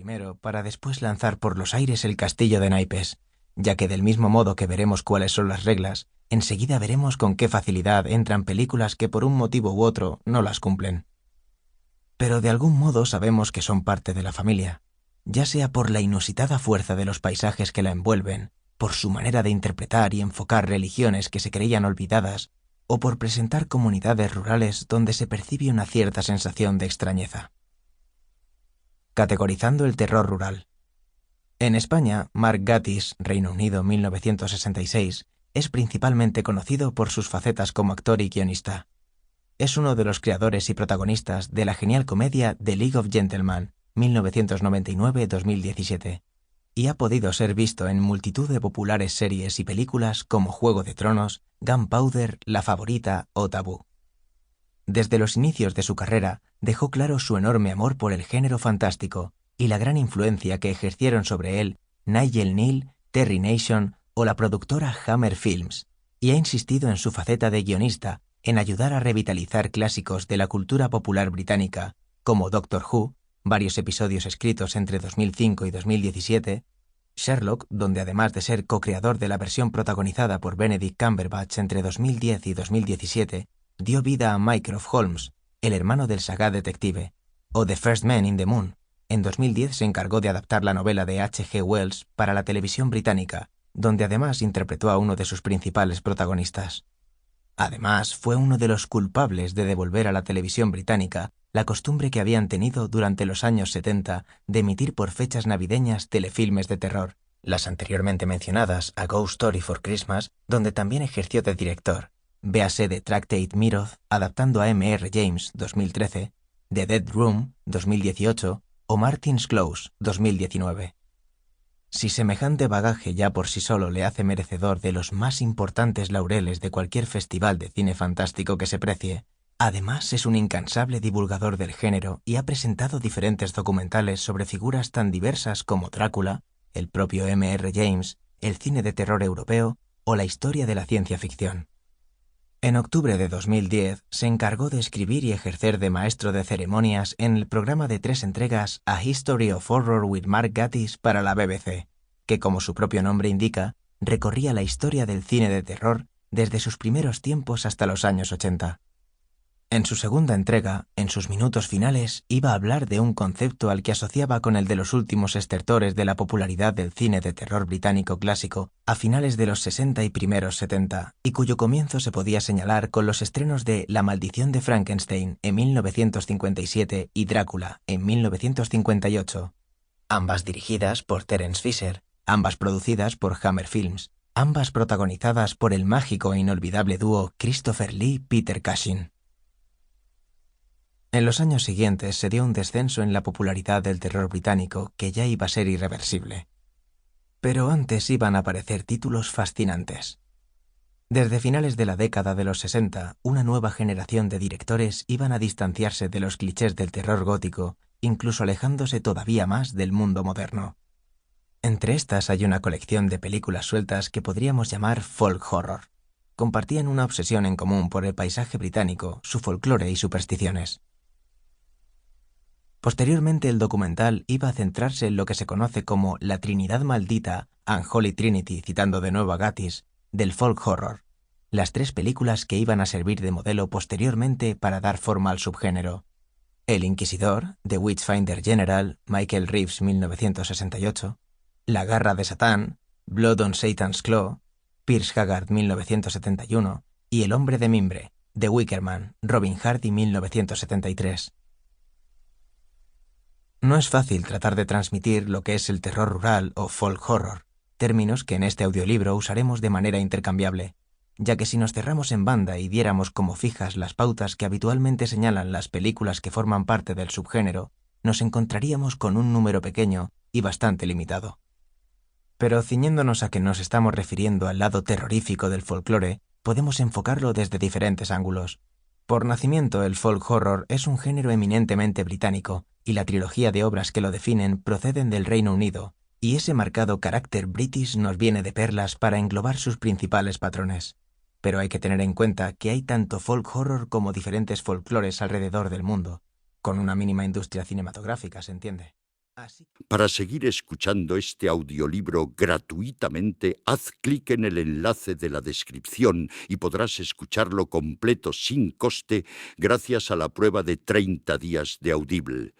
primero para después lanzar por los aires el castillo de naipes, ya que del mismo modo que veremos cuáles son las reglas, enseguida veremos con qué facilidad entran películas que por un motivo u otro no las cumplen. Pero de algún modo sabemos que son parte de la familia, ya sea por la inusitada fuerza de los paisajes que la envuelven, por su manera de interpretar y enfocar religiones que se creían olvidadas, o por presentar comunidades rurales donde se percibe una cierta sensación de extrañeza. Categorizando el terror rural. En España, Mark Gatiss, Reino Unido, 1966, es principalmente conocido por sus facetas como actor y guionista. Es uno de los creadores y protagonistas de la genial comedia The League of Gentlemen, 1999-2017, y ha podido ser visto en multitud de populares series y películas como Juego de Tronos, Gunpowder, La Favorita o Tabú. Desde los inicios de su carrera, dejó claro su enorme amor por el género fantástico y la gran influencia que ejercieron sobre él Nigel Kneale, Terry Nation o la productora Hammer Films, y ha insistido en su faceta de guionista en ayudar a revitalizar clásicos de la cultura popular británica, como Doctor Who, varios episodios escritos entre 2005 y 2017, Sherlock, donde además de ser co-creador de la versión protagonizada por Benedict Cumberbatch entre 2010 y 2017, dio vida a Mycroft Holmes, el hermano del sagaz detective, o The First Man in the Moon. En 2010 se encargó de adaptar la novela de H.G. Wells para la televisión británica, donde además interpretó a uno de sus principales protagonistas. Además, fue uno de los culpables de devolver a la televisión británica la costumbre que habían tenido durante los años 70 de emitir por fechas navideñas telefilmes de terror, las anteriormente mencionadas A Ghost Story for Christmas, donde también ejerció de director, véase The Tractate Mirror, adaptando a M.R. James, 2013, The Dead Room, 2018, o Martin's Close, 2019. Si semejante bagaje ya por sí solo le hace merecedor de los más importantes laureles de cualquier festival de cine fantástico que se precie, además es un incansable divulgador del género y ha presentado diferentes documentales sobre figuras tan diversas como Drácula, el propio M.R. James, el cine de terror europeo o la historia de la ciencia ficción. En octubre de 2010 se encargó de escribir y ejercer de maestro de ceremonias en el programa de 3 entregas A History of Horror with Mark Gatiss para la BBC, que como su propio nombre indica, recorría la historia del cine de terror desde sus primeros tiempos hasta los años 80. En su segunda entrega, en sus minutos finales, iba a hablar de un concepto al que asociaba con el de los últimos estertores de la popularidad del cine de terror británico clásico a finales de los 60 y primeros 70, y cuyo comienzo se podía señalar con los estrenos de La maldición de Frankenstein en 1957 y Drácula en 1958, ambas dirigidas por Terence Fisher, ambas producidas por Hammer Films, ambas protagonizadas por el mágico e inolvidable dúo Christopher Lee-Peter Cushing. En los años siguientes se dio un descenso en la popularidad del terror británico que ya iba a ser irreversible. Pero antes iban a aparecer títulos fascinantes. Desde finales de la década de los 60, una nueva generación de directores iban a distanciarse de los clichés del terror gótico, incluso alejándose todavía más del mundo moderno. Entre estas hay una colección de películas sueltas que podríamos llamar folk horror. Compartían una obsesión en común por el paisaje británico, su folclore y supersticiones. Posteriormente el documental iba a centrarse en lo que se conoce como la Trinidad maldita, Unholy Trinity, citando de nuevo a Gatiss, del folk horror, las 3 películas que iban a servir de modelo posteriormente para dar forma al subgénero. El Inquisidor, The Witchfinder General, Michael Reeves, 1968, La garra de Satán, Blood on Satan's Claw, Piers Haggard, 1971, y El hombre de mimbre, The Wicker Man, Robin Hardy, 1973. No es fácil tratar de transmitir lo que es el terror rural o folk horror, términos que en este audiolibro usaremos de manera intercambiable, ya que si nos cerramos en banda y diéramos como fijas las pautas que habitualmente señalan las películas que forman parte del subgénero, nos encontraríamos con un número pequeño y bastante limitado. Pero ciñéndonos a que nos estamos refiriendo al lado terrorífico del folclore, podemos enfocarlo desde diferentes ángulos. Por nacimiento, el folk horror es un género eminentemente británico, y la trilogía de obras que lo definen proceden del Reino Unido, y ese marcado carácter british nos viene de perlas para englobar sus principales patrones. Pero hay que tener en cuenta que hay tanto folk horror como diferentes folclores alrededor del mundo, con una mínima industria cinematográfica, se entiende. Así Para seguir escuchando este audiolibro gratuitamente, haz clic en el enlace de la descripción y podrás escucharlo completo sin coste gracias a la prueba de 30 días de Audible.